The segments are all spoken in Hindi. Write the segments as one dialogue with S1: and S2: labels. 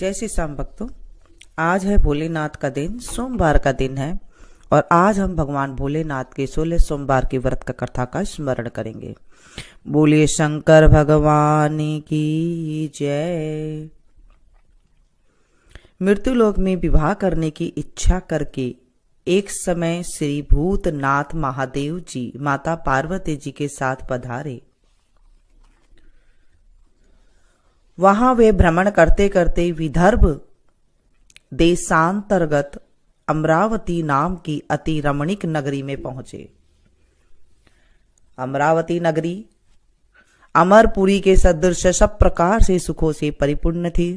S1: जय श्री श्याम भक्तों, आज है भोलेनाथ का दिन, सोमवार का दिन है और आज हम भगवान भोलेनाथ के 16 सोमवार के व्रत का कथा का स्मरण करेंगे। बोलिए शंकर भगवान की जय। मृत्युलोक में विवाह करने की इच्छा करके एक समय श्री भूतनाथ महादेव जी माता पार्वती जी के साथ पधारे। वहां वे भ्रमण करते करते विदर्भ देशांतर्गत अमरावती नाम की अति रमणीक नगरी में पहुंचे। अमरावती नगरी अमरपुरी के सदृश सब प्रकार से सुखों से परिपूर्ण थी।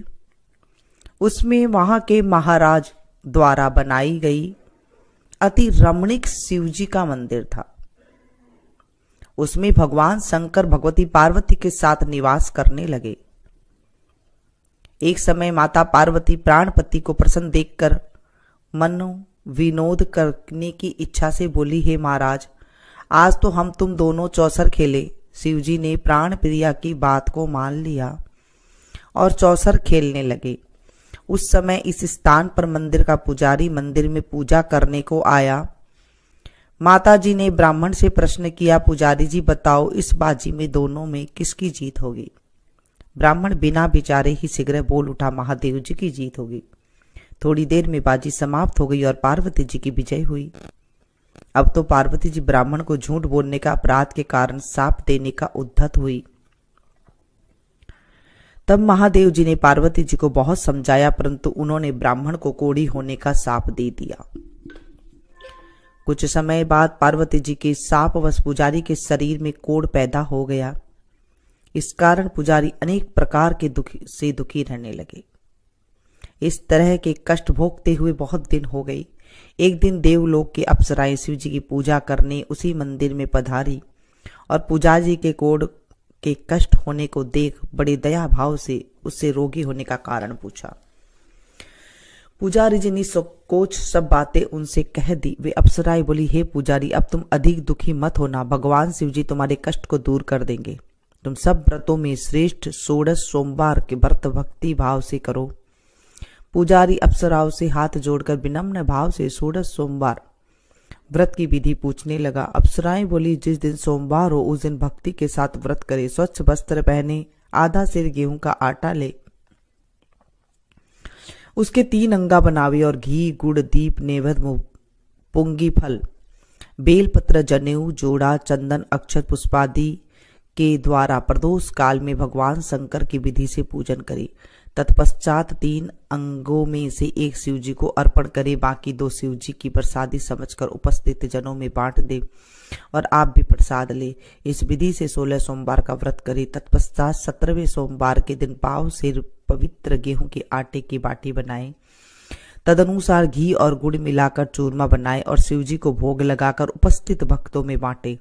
S1: उसमें वहां के महाराज द्वारा बनाई गई अति रमणीक शिवजी का मंदिर था। उसमें भगवान शंकर भगवती पार्वती के साथ निवास करने लगे। एक समय माता पार्वती प्राणपति को प्रसन्न देखकर मनो विनोद करने की इच्छा से बोली, हे महाराज, आज तो हम तुम दोनों चौसर खेले। शिवजी ने प्राण प्रिया की बात को मान लिया और चौसर खेलने लगे। उस समय इस स्थान पर मंदिर का पुजारी मंदिर में पूजा करने को आया। माता जी ने ब्राह्मण से प्रश्न किया, पुजारी जी बताओ, इस बाजी में दोनों में किसकी जीत होगी? ब्राह्मण बिना विचारे ही शीघ्र बोल उठा, महादेव जी की जीत होगी। थोड़ी देर में बाजी समाप्त हो गई और पार्वती जी की विजय हुई। अब तो पार्वती जी ब्राह्मण को झूठ बोलने का अपराध के कारण शाप देने का उद्यत हुई। तब महादेव जी ने पार्वती जी को बहुत समझाया, परंतु उन्होंने ब्राह्मण को कोढ़ी होने का शाप दे दिया। कुछ समय बाद पार्वती जी के शापवश पुजारी के शरीर में कोढ़ पैदा हो गया। इस कारण पुजारी अनेक प्रकार के दुखी रहने लगे। इस तरह के कष्ट भोगते हुए बहुत दिन हो गई। एक दिन देवलोक के अप्सराएं शिव जी की पूजा करने उसी मंदिर में पधारी और पुजारी के कोढ़ के कष्ट होने को देख बड़े दया भाव से उससे रोगी होने का कारण पूछा। पुजारी जी ने संकोच सब बातें उनसे कह दी। वे अप्सराएं बोली, हे पुजारी, अब तुम अधिक दुखी मत होना, भगवान शिव जी तुम्हारे कष्ट को दूर कर देंगे। तुम सब व्रतों में श्रेष्ठ 16 सोमवार के व्रत भक्ति भाव से करो। पुजारी अप्सराओं से हाथ जोड़कर विनम्र भाव से 16 सोमवार व्रत की विधि पूछने लगा। अप्सराएं बोली, जिस दिन सोमवार हो उस दिन भक्ति के साथ व्रत करे, स्वच्छ वस्त्र पहने, आधा सिर गेहूं का आटा ले, उसके 3 अंगा बनावे और घी गुड़ दीप नैवेद्य पुंगी फल बेलपत्र जनेऊ जोड़ा चंदन अक्षत पुष्पादि के द्वारा प्रदोष काल में भगवान शंकर की विधि से पूजन करे। तत्पश्चात 3 अंगों में से एक शिवजी को अर्पण करे, बाकी 2 शिवजी की प्रसादी समझकर उपस्थित जनों में बांट दे और आप भी प्रसाद ले। इस विधि से 16 सोमवार का व्रत करे। तत्पश्चात 17वें सोमवार के दिन पाव से पवित्र गेहूं के आटे की बाटी बनाए, तदनुसार घी और गुड़ मिलाकर चूरमा बनाए और शिवजी को भोग लगाकर उपस्थित भक्तों में बांटे।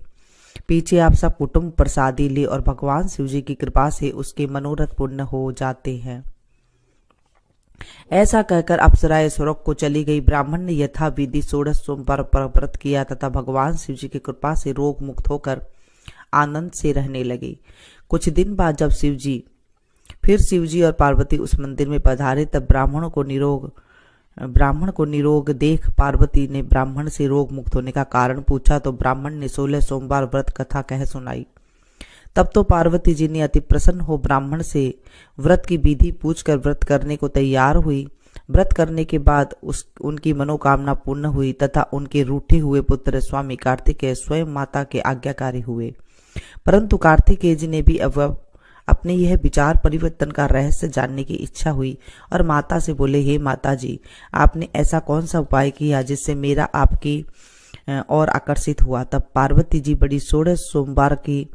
S1: पीछे आप सब कुटुंब प्रसादी ले और भगवान शिवजी की कृपा से उसके मनोरथ पूर्ण हो जाते हैं। ऐसा कहकर अप्सराएं स्वर्ग को चली गई। ब्राह्मण ने यथा विधि 16 सोमवार पर व्रत किया तथा भगवान शिवजी की कृपा से रोग मुक्त होकर आनंद से रहने लगे। कुछ दिन बाद जब शिवजी और पार्वती उस मंदिर में पधारे, तब ब्राह्मण को निरोग देख पार्वती ने ब्राह्मण से रोग मुक्त होने का कारण पूछा तो ब्राह्मण ने 16 सोमवार व्रत कथा कह सुनाई। तब तो पार्वती जी ने अति प्रसन्न हो ब्राह्मण से व्रत की विधि पूछकर व्रत करने को तैयार हुई। व्रत करने के बाद उनकी मनोकामना पूर्ण हुई तथा उनके रूठे हुए पुत्र स्वामी कार्तिकेय स्वयं माता के आज्ञाकारी हुए। परंतु कार्तिकेय जी ने भी अपने यह विचार परिवर्तन का रहस्य जानने की इच्छा हुई और माता से बोले, हे माता जी, आपने ऐसा कौन सा उपाय किया जिससे मेरा आपकी और आकर्षित हुआ? तब पार्वती जी बड़ी 16 सोमवार की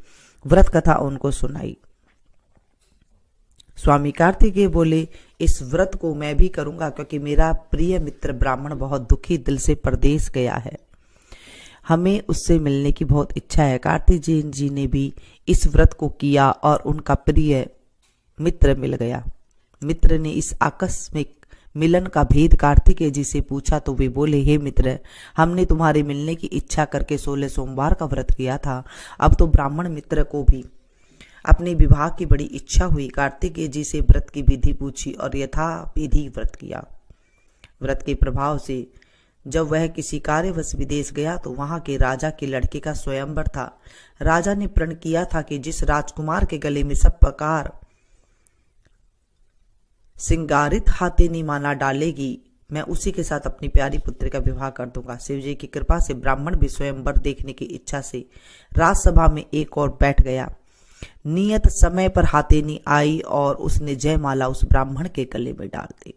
S1: व्रत कथा उनको सुनाई। स्वामी कार्तिकेय बोले, इस व्रत को मैं भी करूंगा क्योंकि मेरा प्रिय मित्र ब्राह्मण बहुत दुखी दिल से परदेश गया है, हमें उससे मिलने की बहुत इच्छा है। कार्तिकेय जी ने भी इस व्रत को किया और उनका प्रिय मित्र मिल गया। मित्र ने इस आकस्मिक मिलन का भेद कार्तिकेय जी से पूछा तो वे बोले, हे मित्र, हमने तुम्हारे मिलने की इच्छा करके 16 सोमवार का व्रत किया था। अब तो ब्राह्मण मित्र को भी अपने विवाह की बड़ी इच्छा हुई। कार्तिकेय जी से व्रत की विधि पूछी और यथा विधि व्रत किया। व्रत के प्रभाव से जब वह किसी कार्यवश विदेश गया तो वहां के राजा के लड़के का स्वयंवर था। राजा ने प्रण किया था कि जिस राजकुमार के गले में सब प्रकार सिंगारित हाथेनी माला डालेगी, मैं उसी के साथ अपनी प्यारी पुत्री का विवाह कर दूंगा। शिवजी की कृपा से ब्राह्मण भी स्वयंवर देखने की इच्छा से राजसभा में एक और बैठ गया। नियत समय पर हाथेनी आई और उसने जयमाला उस ब्राह्मण के गले में डाल दी।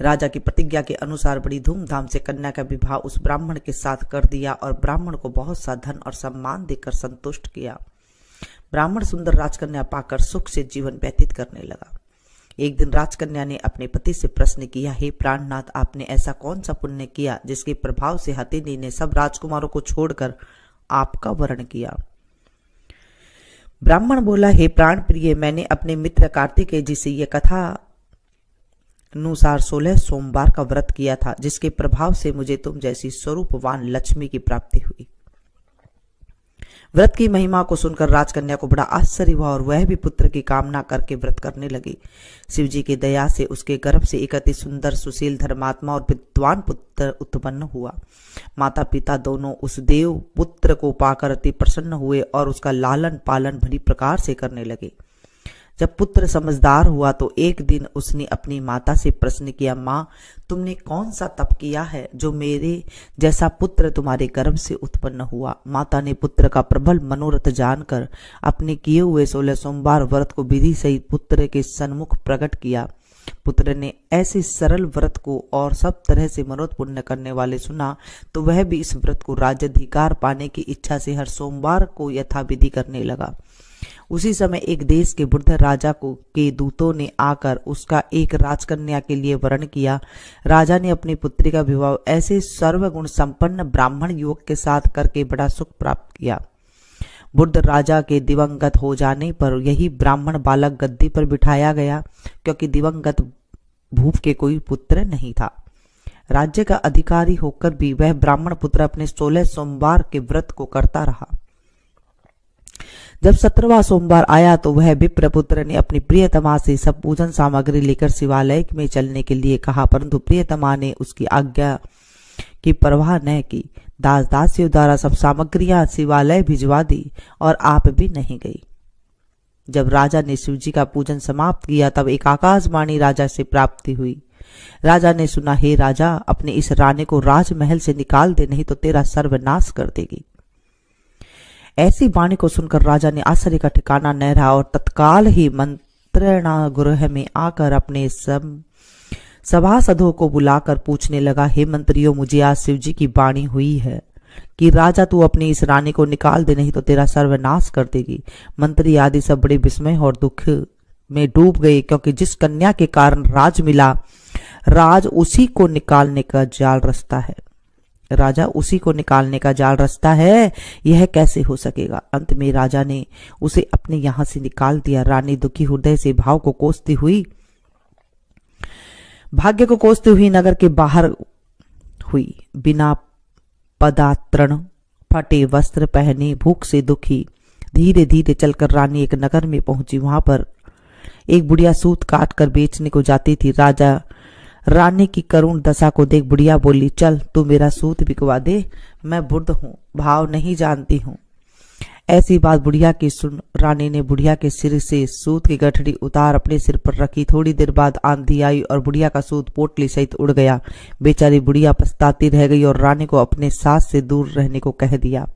S1: राजा की प्रतिज्ञा के अनुसार बड़ी धूमधाम से कन्या का विवाह उस ब्राह्मण के साथ कर दिया और ब्राह्मण को बहुत सा धन और सम्मान देकर संतुष्ट किया। ब्राह्मण सुंदर राजकन्या पाकर सुख से जीवन व्यतीत करने लगा। एक दिन राजकन्या ने अपने पति से प्रश्न किया, हे प्राणनाथ, आपने ऐसा कौन सा पुण्य किया जिसके प्रभाव से हथिनी ने सब राजकुमारों को छोड़कर आपका वरण किया? ब्राह्मण बोला, हे प्राण प्रिय, मैंने अपने मित्र कार्तिकेय जी से यह कथा अनुसार 16 सोमवार का व्रत किया था, जिसके प्रभाव से मुझे तुम जैसी स्वरूपवान लक्ष्मी की प्राप्ति हुई। व्रत की महिमा को सुनकर राजकन्या को बड़ा आश्चर्य हुआ और वह भी पुत्र की कामना करके व्रत करने लगी। शिवजी की दया से उसके गर्भ से एक अति सुंदर, सुशील, धर्मात्मा और विद्वान पुत्र उत्पन्न हुआ। माता पिता दोनों उस देव पुत्र को पाकर अति प्रसन्न हुए और उसका लालन पालन भली प्रकार से करने लगे। जब पुत्र समझदार हुआ तो एक दिन उसने अपनी माता से प्रश्न किया, माँ, तुमने कौन सा तप किया है जो मेरे जैसा पुत्र तुम्हारे गर्भ से उत्पन्न हुआ? माता ने पुत्र का प्रबल मनोरथ जानकर अपने किए हुए 16 सोमवार व्रत को विधि सहित पुत्र के सन्मुख प्रकट किया। पुत्र ने ऐसे सरल व्रत को और सब तरह से मनोरथ पूर्ण करने वाले सुना तो वह भी इस व्रत को राज्याधिकार पाने की इच्छा से हर सोमवार को यथाविधि करने लगा। उसी समय एक देश के वृद्ध राजा को के दूतों ने आकर उसका एक राजकन्या के लिए वरण किया। राजा ने अपनी पुत्री का विवाह ऐसे सर्वगुण संपन्न ब्राह्मण युवक के साथ करके बड़ा सुख प्राप्त किया। वृद्ध राजा के दिवंगत हो जाने पर यही ब्राह्मण बालक गद्दी पर बिठाया गया, क्योंकि दिवंगत भूप के कोई पुत्र नहीं था। राज्य का अधिकारी होकर भी वह ब्राह्मण पुत्र अपने 16 सोमवार के व्रत को करता रहा। जब 17वां सोमवार आया तो वह विप्र पुत्र ने अपनी प्रियतमा से सब पूजन सामग्री लेकर शिवालय में चलने के लिए कहा, परंतु प्रियतमा ने उसकी आज्ञा की परवाह न की। दास दासियों द्वारा सब सामग्रियां शिवालय भिजवा दी और आप भी नहीं गई। जब राजा ने शिवजी का पूजन समाप्त किया तब एक आकाशवाणी राजा से प्राप्ति हुई। राजा ने सुना, हे राजा, अपने इस रानी को राजमहल से निकाल दे, नहीं तो तेरा सर्वनाश कर देगी। ऐसी वाणी को सुनकर राजा ने आश्चर्य का ठिकाना न रहा और तत्काल ही मंत्रणा गृह में आकर अपने सभासदों को बुलाकर पूछने लगा, हे मंत्रियों, मुझे आज शिवजी की वाणी हुई है कि राजा तू अपनी इस रानी को निकाल दे, नहीं तो तेरा सर्वनाश कर देगी। मंत्री आदि सब बड़े विस्मय और दुख में डूब गए, क्योंकि जिस कन्या के कारण राज मिला, राज उसी को निकालने का जाल रचता है। राजा उसी को निकालने का जाल रचता है, यह कैसे हो सकेगा? अंत में राजा ने उसे अपने यहां से निकाल दिया। रानी दुखी हृदय से भाग्य को कोसती हुई नगर के बाहर हुई। बिना पदात्रण, फटे वस्त्र पहने, भूख से दुखी, धीरे धीरे चलकर रानी एक नगर में पहुंची। वहां पर एक बुढ़िया सूत काट कर बेचने को जाती थी। राजा रानी की करुण दशा को देख बुढ़िया बोली, चल तू मेरा सूत बिकवा दे, मैं वृद्ध हूँ, भाव नहीं जानती हूँ। ऐसी बात बुढ़िया की सुन रानी ने बुढ़िया के सिर से सूत की गठड़ी उतार अपने सिर पर रखी। थोड़ी देर बाद आंधी आई और बुढ़िया का सूत पोटली सहित उड़ गया। बेचारी बुढ़िया पछताती रह गई और रानी को अपने सास से दूर रहने को कह दिया।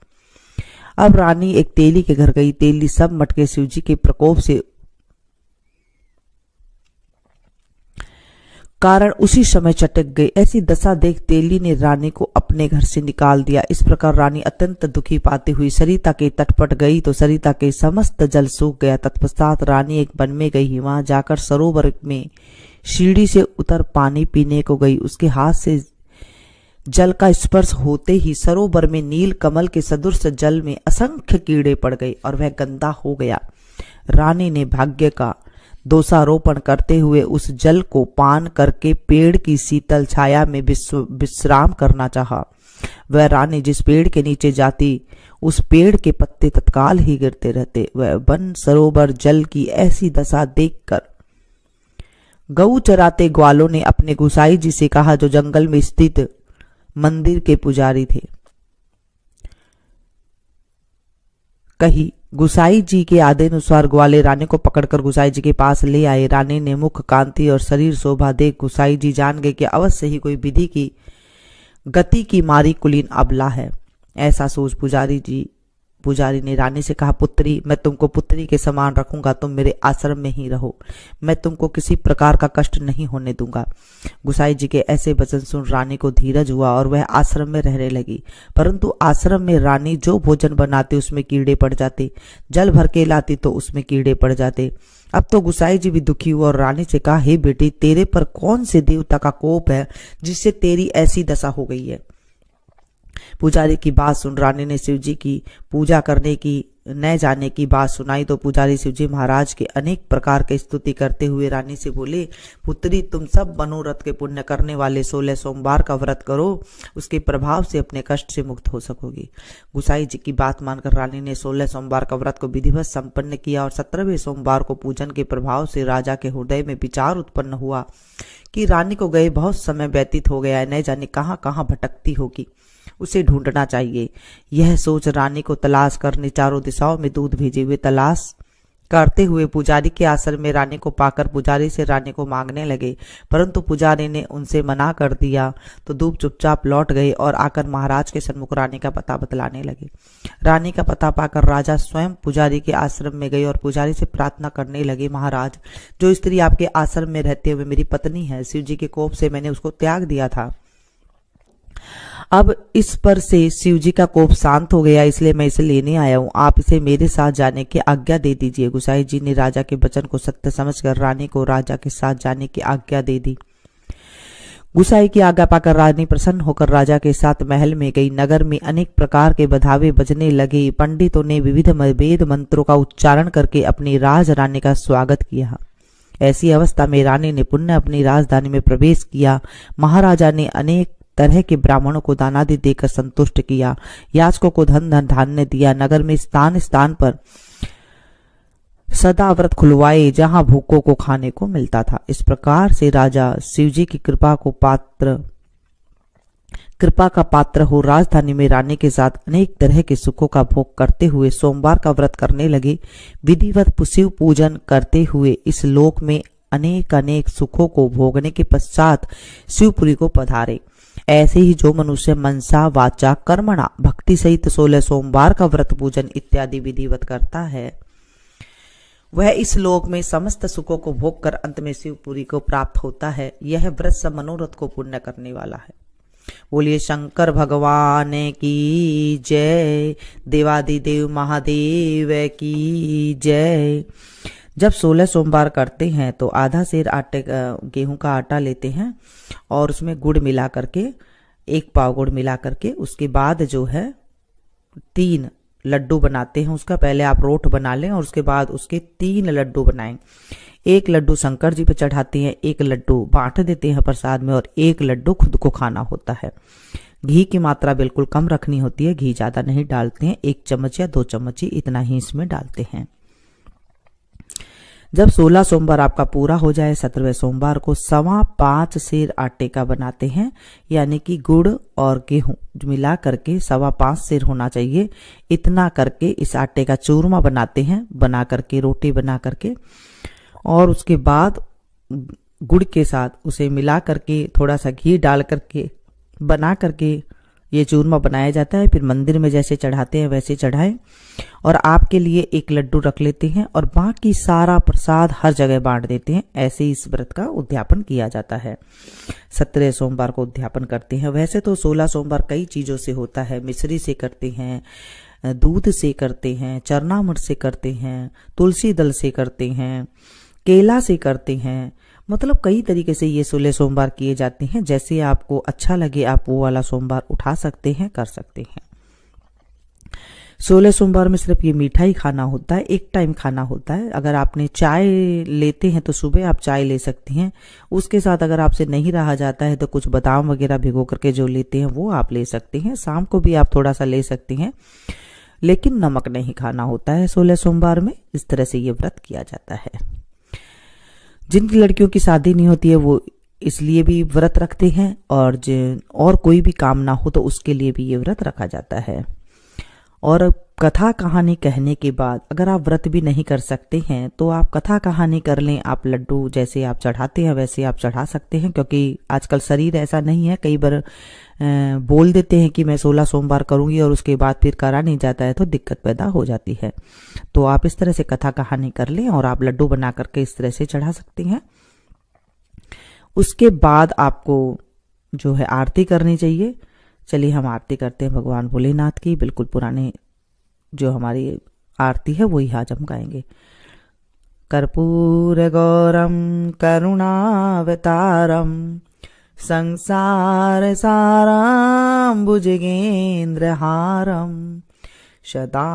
S1: अब रानी एक तेली के घर गई। तेली सब मटके शिवजी के प्रकोप से कारण उसी समय चटक गई। ऐसी दशा देख तेली ने रानी को अपने घर से निकाल दिया। इस प्रकार रानी अत्यंत दुखी पाती हुई सरिता के तट पर गई तो सरिता के समस्त जल सूख गया। तत्पश्चात रानी एक वन में गई। वहां जाकर सरोवर में सीढ़ी से उतर पानी पीने को गई। उसके हाथ से जल का स्पर्श होते ही सरोवर में नील कमल के सदृश जल में असंख्य कीड़े पड़ गए और वह गंदा हो गया। रानी ने भाग्य का दोषारोपण करते हुए उस जल को पान करके पेड़ की शीतल छाया में विश्राम करना चाहा। वह रानी जिस पेड़ के नीचे जाती उस पेड़ के पत्ते तत्काल ही गिरते रहते। वह वन सरोवर जल की ऐसी दशा देखकर गऊ चराते ग्वालों ने अपने गुसाई जी से कहा, जो जंगल में स्थित मंदिर के पुजारी थे। कही गुसाई जी के आदेशानुसार ग्वाले रानी को पकड़कर गुसाई जी के पास ले आए। रानी ने मुख कांति और शरीर शोभा देख गुसाई जी जान गए कि अवश्य ही कोई विधि की गति की मारी कुलीन अबला है। ऐसा सोच पुजारी ने रानी से कहा, पुत्री, मैं तुमको पुत्री के समान रखूंगा, तुम मेरे आश्रम में ही रहो, मैं तुमको किसी प्रकार का कष्ट नहीं होने दूंगा। गुसाई जी के ऐसे वचन सुन रानी को धीरज हुआ और वह आश्रम में रहने लगी। परंतु आश्रम में रानी जो भोजन बनाती उसमें कीड़े पड़ जाते, जल भर के लाती तो उसमें कीड़े पड़ जाते। अब तो गुसाई जी भी दुखी हुआ और रानी से कहा, हे बेटी, तेरे पर कौन से देवता का कोप है जिससे तेरी ऐसी दशा हो गई है। पुजारी की बात सुन रानी ने शिव जी की पूजा करने की न जाने की बात सुनाई तो पुजारी शिव जी महाराज के अनेक प्रकार की स्तुति करते हुए रानी से बोले, पुत्री, तुम सब मनोरथ के पुण्य करने वाले 16 सोमवार का व्रत करो, उसके प्रभाव से अपने कष्ट से मुक्त हो सकोगी। गुसाई जी की बात मानकर रानी ने 16 सोमवार का व्रत को विधिवत संपन्न किया और 17वें सोमवार को पूजन के प्रभाव से राजा के हृदय में विचार उत्पन्न हुआ कि रानी को गए बहुत समय व्यतीत हो गया है, न जाने कहाँ कहाँ भटकती होगी, उसे ढूंढना चाहिए। यह सोच रानी को तलाश करने चारों दिशाओं में दूत भेजे हुए तलाश करते हुए पुजारी के आश्रम में रानी को पाकर पुजारी से रानी को मांगने लगे, परंतु पुजारी ने उनसे मना कर दिया तो दूत चुपचाप लौट गए और आकर महाराज के सन्मुख रानी का पता बतलाने लगे। रानी का पता पाकर राजा स्वयं पुजारी के आश्रम में गए और पुजारी से प्रार्थना करने लगे, महाराज, जो स्त्री आपके आश्रम में रहते हुए मेरी पत्नी है, शिव जी के कोप से मैंने उसको त्याग दिया था। अब इस पर से शिव जी का कोप शांत हो गया, इसलिए मैं इसे लेने आया हूँ, आप इसे मेरे साथ जाने की आज्ञा दे दीजिए। गुसाई जी ने राजा के वचन को सत्य समझकर रानी को राजा के साथ जाने की आज्ञा दे दी। गुसाई की आज्ञा पाकर रानी प्रसन्न होकर राजा के साथ महल में गई। नगर में अनेक प्रकार के बधावे बजने लगे। पंडितों ने विविध वेद मंत्रों का उच्चारण करके अपनी राज रानी का स्वागत किया। ऐसी अवस्था में रानी ने पुनः अपनी राजधानी में प्रवेश किया। महाराजा ने अनेक तरह के ब्राह्मणों को दानादि देकर संतुष्ट किया, याचकों को धन धान्य दिया। नगर में स्थान स्थान पर सदा व्रत खुलवाए जहां भूखों को खाने को मिलता था। इस प्रकार से राजा शिव जी की कृपा का पात्र हो राजधानी में रानी के साथ अनेक तरह के सुखों का भोग करते हुए सोमवार का व्रत करने लगे। विधिवत शिव पूजन करते हुए इस लोक में अनेक अनेक सुखों को भोगने के पश्चात शिवपुरी को पधारे। ऐसे ही जो मनुष्य मनसा वाचा कर्मणा भक्ति सहित 16 सोमवार का व्रत पूजन इत्यादि विधिवत करता है, वह इस लोक में समस्त सुखों को भोग कर अंत में शिवपुरी को प्राप्त होता है। यह व्रत सब मनोरथ को पूर्ण करने वाला है। बोलिए शंकर भगवान की जय, देवादिदेव महादेव की जय। जब 16 सोमवार करते हैं तो आधा सेर गेहूं का आटा लेते हैं और उसमें गुड़ मिला करके, 1 पाव गुड़ मिला करके, उसके बाद जो है 3 लड्डू बनाते हैं। उसका पहले आप रोट बना लें और उसके बाद उसके 3 लड्डू बनाएं। 1 लड्डू शंकर जी पे चढ़ाते हैं, 1 लड्डू बांट देते हैं प्रसाद में और 1 लड्डू खुद को खाना होता है। घी की मात्रा बिल्कुल कम रखनी होती है, घी ज्यादा नहीं डालते हैं, 1 चम्मच या 2 चम्मच ही इतना ही इसमें डालते हैं। जब 16 सोमवार आपका पूरा हो जाए, 17वें सोमवार को 5.25 सेर आटे का बनाते हैं, यानी कि गुड़ और गेहूं मिला करके 5.25 सेर होना चाहिए। इतना करके इस आटे का चूरमा बनाते हैं, बना करके रोटी बना करके, और उसके बाद गुड़ के साथ उसे मिला करके थोड़ा सा घी डाल करके बना करके ये चूरमा बनाया जाता है। फिर मंदिर में जैसे चढ़ाते हैं वैसे चढ़ाएं और आपके लिए 1 लड्डू रख लेते हैं और बाकी सारा प्रसाद हर जगह बांट देते हैं। ऐसे ही इस व्रत का उद्यापन किया जाता है। 17 सोमवार को उद्यापन करते हैं। वैसे तो 16 सोमवार कई चीजों से होता है। मिश्री से करते हैं, दूध से करते हैं, चरनामृत से करते हैं, तुलसी दल से करते हैं, केला से करते हैं, मतलब कई तरीके से ये 16 सोमवार किए जाते हैं। जैसे आपको अच्छा लगे आप वो वाला सोमवार उठा सकते हैं, कर सकते हैं। 16 सोमवार में सिर्फ ये मीठा ही खाना होता है, एक टाइम खाना होता है। अगर आपने चाय लेते हैं तो सुबह आप चाय ले सकती हैं, उसके साथ अगर आपसे नहीं रहा जाता है तो कुछ बादाम वगैरह भिगो करके जो लेते हैं वो आप ले सकते हैं। शाम को भी आप थोड़ा सा ले सकती हैं, लेकिन नमक नहीं खाना होता है 16 सोमवार में। इस तरह से ये व्रत किया जाता है। जिनकी लड़कियों की शादी नहीं होती है वो इसलिए भी व्रत रखते हैं, और कोई भी काम ना हो तो उसके लिए भी ये व्रत रखा जाता है। और कथा कहानी कहने के बाद अगर आप व्रत भी नहीं कर सकते हैं तो आप कथा कहानी कर लें। आप लड्डू जैसे आप चढ़ाते हैं वैसे आप चढ़ा सकते हैं, क्योंकि आजकल शरीर ऐसा नहीं है। कई बार बोल देते हैं कि मैं 16 सोमवार करूंगी और उसके बाद फिर करा नहीं जाता है तो दिक्कत पैदा हो जाती है। तो आप इस तरह से कथा कहानी कर लें और आप लड्डू बना करके इस तरह से चढ़ा सकते हैं। उसके बाद आपको जो है आरती करनी चाहिए। चलिए हम आरती करते हैं भगवान भोलेनाथ की। बिल्कुल पुराने जो हमारी आरती है वही आज हम गाएंगे। कर्पूर गौरम करुणावतारम संसार साराम भुजगेन्द्रहारम सदा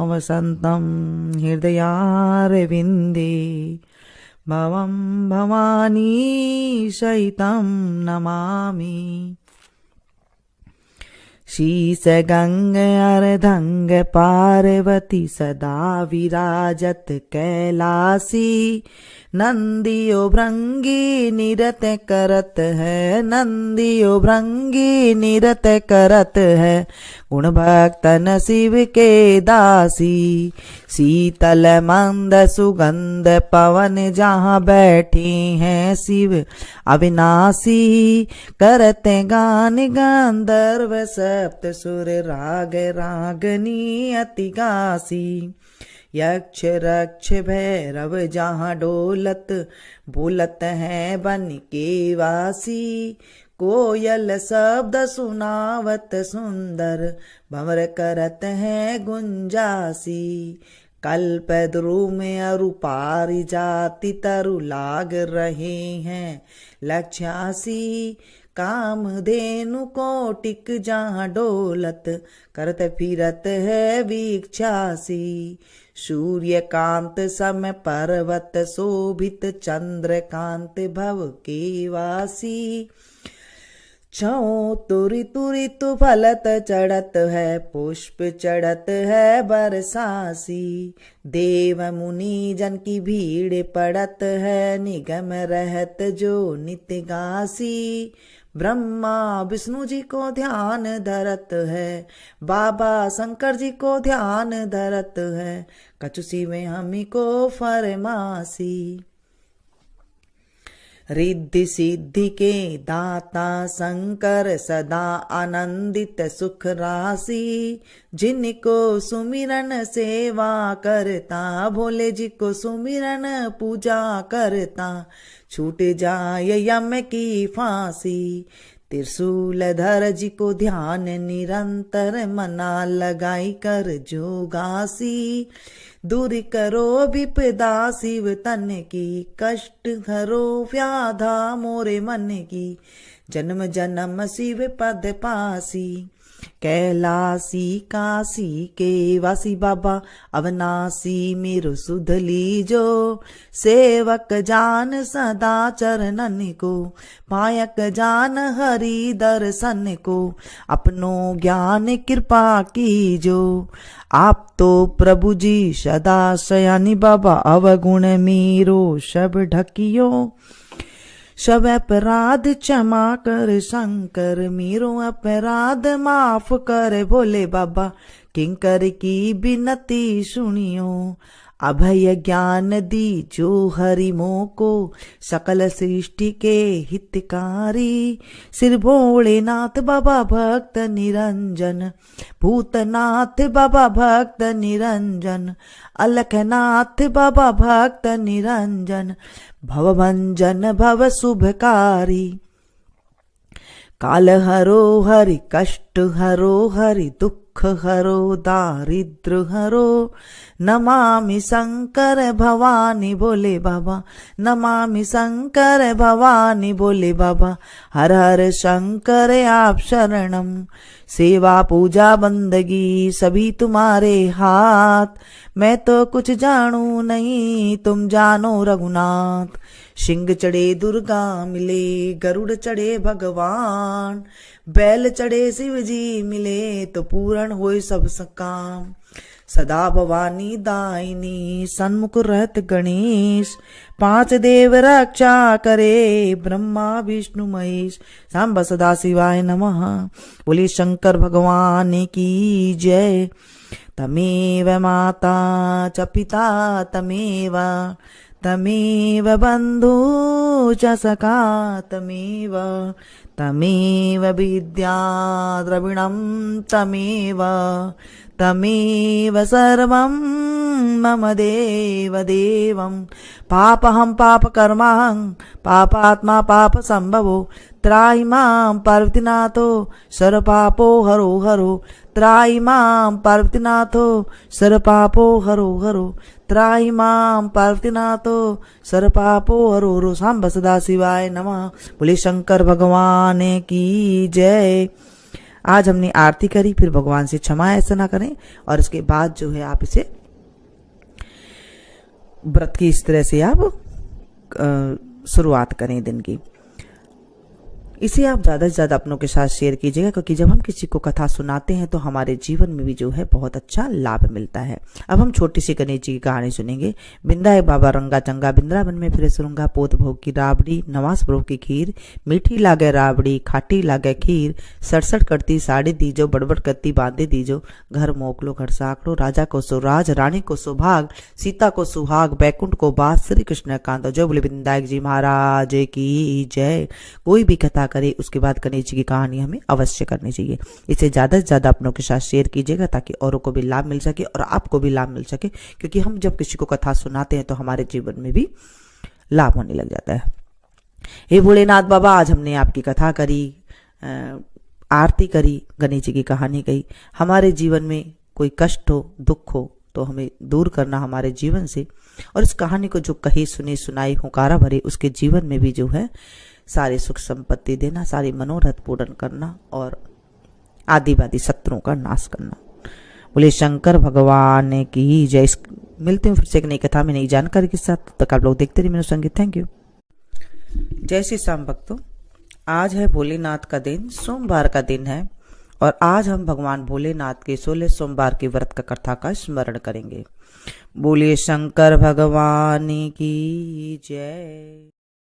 S1: वसंतम हृदयारविंदे भवं भवानी सहितं नमामि। शीस गंग अर्धंग पार्वती सदा विराजत कैलासी नंदियो भृंगी निरत करत है, नंदियो भृंगी निरत करत है। गुण भक्तन शिव के दासी शीतल मंद सुगंध पवन जहाँ बैठे हैं शिव अविनाशी। करते गान गंधर्व सप्त सुर राग रागनी अति गासी। यक्ष रक्ष भैरव जहाँ डोलत बोलत है बन के वासी। कोयल शब्द सुनावत सुंदर भंवर करत है गुंजासी। कल्प ध्रुव में अरु पारिजाति तरु लाग रहे हैं लक्ष्यासी। कामधेनु कोटिक जहाँ डोलत करत फिरत है वीक्षासी। सूर्यकांत सम पर्वत शोभित चंद्रकांत भव के वासी। छो तुरी तुरी तु फलत चढ़त है पुष्प चढ़त है बरसासी। देव मुनि जन की भीड़ पड़त है निगम रहत जो नित्य गासी। ब्रह्मा विष्णु जी को ध्यान धरत है बाबा शंकर जी को ध्यान धरत है। कचुसी में हमी को फरमासी। रिद्धि सिद्धि के दाता शंकर सदा आनंदित सुख राशि। जिनको सुमिरन सेवा करता भोले जी को सुमिरन पूजा करता छूट जाए यम की फांसी। त्रिशूलधर जी को ध्यान निरंतर मना लगाई कर जोगासी। दूर करो विपदा शिव तन की कष्ट हरो व्याधा मोरे मन की। जन्म जन्म शिव पद पासी। कैलासी काशी के वासी बाबा अविनाशी मेरो सुध लीजो। सेवक जान सदा चरणन को पायक जान हरि दर्शन को। अपनो ज्ञान कृपा कीजो। आप तो प्रभु जी सदा शयानी बाबा अवगुण मीरो सब ढकियो। सब अपराध क्षमा कर शंकर मेरो अपराध माफ कर भोले बाबा। किंकर की बिनती सुनियो। अभय ज्ञान दी जो हरि मोह को सकल सृष्टि के हितकारी। सिर भोलेनाथ बाबा भक्त निरंजन भूतनाथ बाबा भक्त निरंजन। अलखनाथ बाबा भक्त निरंजन भवभंजन भव शुभकारी। काल हरो हरि कष्ट हरो हरि दुख हरो दारिद्र हरो। नमामि शंकर भवानी भोले बाबा। नमामि शंकर भवानी भोले बाबा। हर हर शंकर आप शरणम। सेवा पूजा बंदगी सभी तुम्हारे हाथ। मैं तो कुछ जानू नहीं तुम जानो रघुनाथ। सिंह चढ़े दुर्गा मिले गरुड़ चढ़े भगवान। बैल चढ़े शिव जी मिले तो पूर्ण होए सब काम। सदा भवानी दायिनी सन्मुख रहत गणेश। पांच देव रक्षा करे ब्रह्मा विष्णु महेश। सांब सदा शिवाय नमः। बोले शंकर भगवान की जय। तमेव माता च पिता तमेव तमेव बंधु च सखा तमेव तमेव विद्या द्रविणं तमेव तमेव सर्वं मम देव देवं। पापहं पापकर्माहं पापात्मा पाप संभवो। त्राहि मां पार्वतीनाथो सर्वपापो हरो हरो। त्राहि मां पार्वतीनाथो सर्वपापो हरो हरो। त्राहि मां पार्वतीनाथो सर्वपापो हरो हरो। सांब सदा शिवाय नमः। बोले शंकर भगवान की जय। आज हमने आरती करी, फिर भगवान से क्षमा ऐसा ना करें, और इसके बाद जो है आप इसे व्रत की इस तरह से आप शुरुआत करें दिन की। इसे आप ज़्यादा से ज़्यादा अपनों के साथ शेयर कीजिएगा, क्योंकि जब हम किसी को कथा सुनाते हैं तो हमारे जीवन में भी जो है बहुत अच्छा लाभ मिलता है। अब हम छोटी सी गणेश जी की कहानी सुनेंगे। बिंदा बाबा रंगा चंगा बिंद्रावन में फिर सुरूंगा। पोत भोग की राबड़ी नवास भोग की खीर। मीठी लागे राबड़ी खाटी लागे खीर। सड़सठ करती साड़ी दीजो बड़बड़ करती बांधे दीजो। घर मोकलो घर साकलो। राजा को सुराज रानी को सुभाग। सीता को सुहाग बैकुंठ को बास। श्री कृष्ण कांत। जय बोले बिंदायक जी महाराज की जय। कोई भी कथा करे उसके बाद गणेश जी की कहानी हमें अवश्य करनी चाहिए। इसे ज्यादा से ज्यादा अपनों के साथ शेयर कीजिएगा, ताकि औरों को भी लाभ मिल सके और आपको भी लाभ मिल सके, क्योंकि हम जब किसी को कथा सुनाते हैं तो हमारे जीवन में भी लाभ होने लग जाता है। हे भोलेनाथ बाबा, आज हमने आपकी कथा करी, आरती करी, गणेश जी की कहानी कही। हमारे जीवन में कोई कष्ट हो दुख हो तो हमें दूर करना हमारे जीवन से, और इस कहानी को जो कही सुनी सुनाई हुंकारा भरे उसके जीवन में भी जो है सारे सुख संपत्ति देना, सारे मनोरथ पूर्ण करना और आदिवादी शत्रुओं का नाश करना। बोले शंकर भगवान की जय। मिलते हैं फिर से एक नई कथा में नई जानकारी के साथ। तब तक आप लोग देखते रहिए मेरा संगीत। Thank you. जय श्री श्याम भक्तों, आज है भोलेनाथ का दिन, सोमवार का दिन है, और आज हम भगवान भोलेनाथ के 16 सोमवार के व्रत का कथा का स्मरण करेंगे। बोलिए शंकर भगवान की जय।